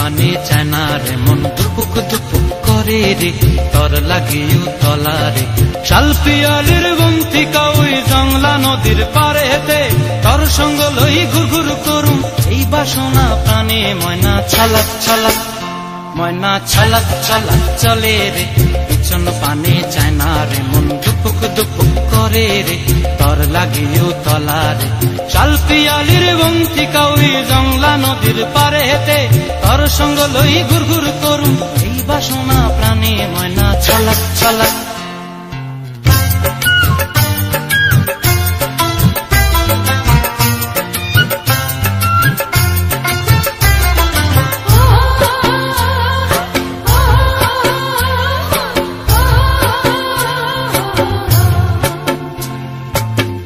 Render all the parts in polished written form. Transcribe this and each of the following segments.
পানে চায় না রে মন দুপুক দুপুক করে রে তর লাগিও তলারে শালপিয়ালির বন্তিকা ওই জংলা নদীর পারেতে তর সঙ্গ লই ঘুর ঘুর করুম এই বাসনা প্রাণে ময়না ছলক ছলক ময়না ছলক ছলক চলে রে পিছন পানে চায় না রে মন দুপুক দুপুক করে রে তর লাগিও তলারে শালপিয়ালির বন্তিকা ওই জংলা নদীর পারেতে তর সঙ্গ লই ঘুর ঘুর করুম এই বাসনা প্রাণে ময়না ছলক ছলক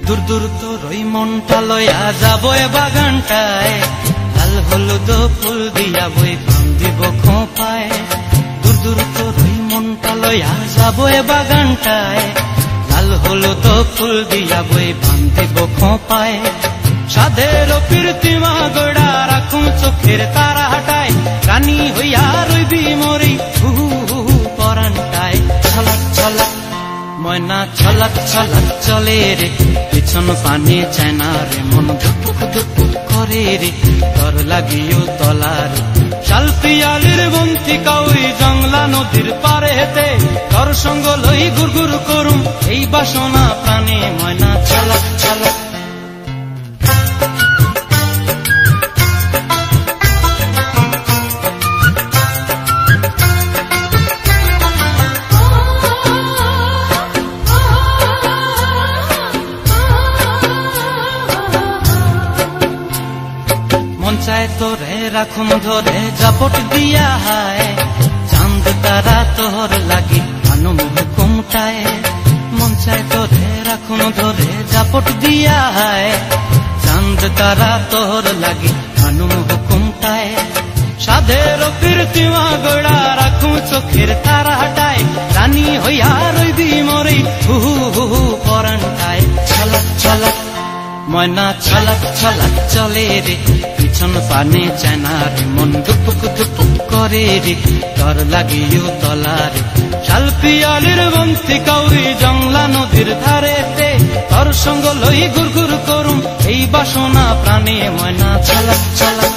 দূর দূর তোর ওই মনটা লয়া যাবো এ বাগানটায় লাল হলুদ ফুল দিয়া বই ফান দিব খোঁপায় দূর দূর তোর ওই মনটা লয়া যাবো এ বাগানটায় লাল হলুদ ফুল দিয়া বই ফান দিব খোঁপায় সাধের প্রীতিমা গোড়া রাখুম চোখের তারা হাটায় রানী হইয়া রইবি মরি হু হু পরানটায় ছলক ছলক ময়না ছলক ছলক চলে রে পিছন পানে চায় না রে মন দুপুক দুপুক করে রে তর লাগিও তলারে শালপিয়ালির বন্তিকা ওই জংলা নদীর পারেতে তর সঙ্গ লই ঘুর ঘুর করুম এই বাসনা প্রাণে ময়না ছলক ছলক মন চায় তোরে রাখুন ধরে জাপট দিয়া হায় চাঁদ তারা তোর লাগি আনুম হুকুমটায় মন চায় তোরে রাখুন ধরে জাপট দিয়া হায় চাঁদ তারা তোর লাগি আনুম হুকুমটায় সাধের প্রীতিমা গোড়া রাখুম চোখের তারা হাটায় রানী হইয়া রইবি মরি হু হু হু পরানটায় ছলক ছলক ময়না ছলক ছলক চলে রে পিছন পানে চায় না রে মন দুপুক দুপুক করে রে তর লাগিও তলারে শালপিয়ালির বন্তিকা ওই জংলা নদীর ধারেতে তর সঙ্গ লই ঘুর ঘুর করুম এই বাসনা প্রাণে ময়না ছলক ছলক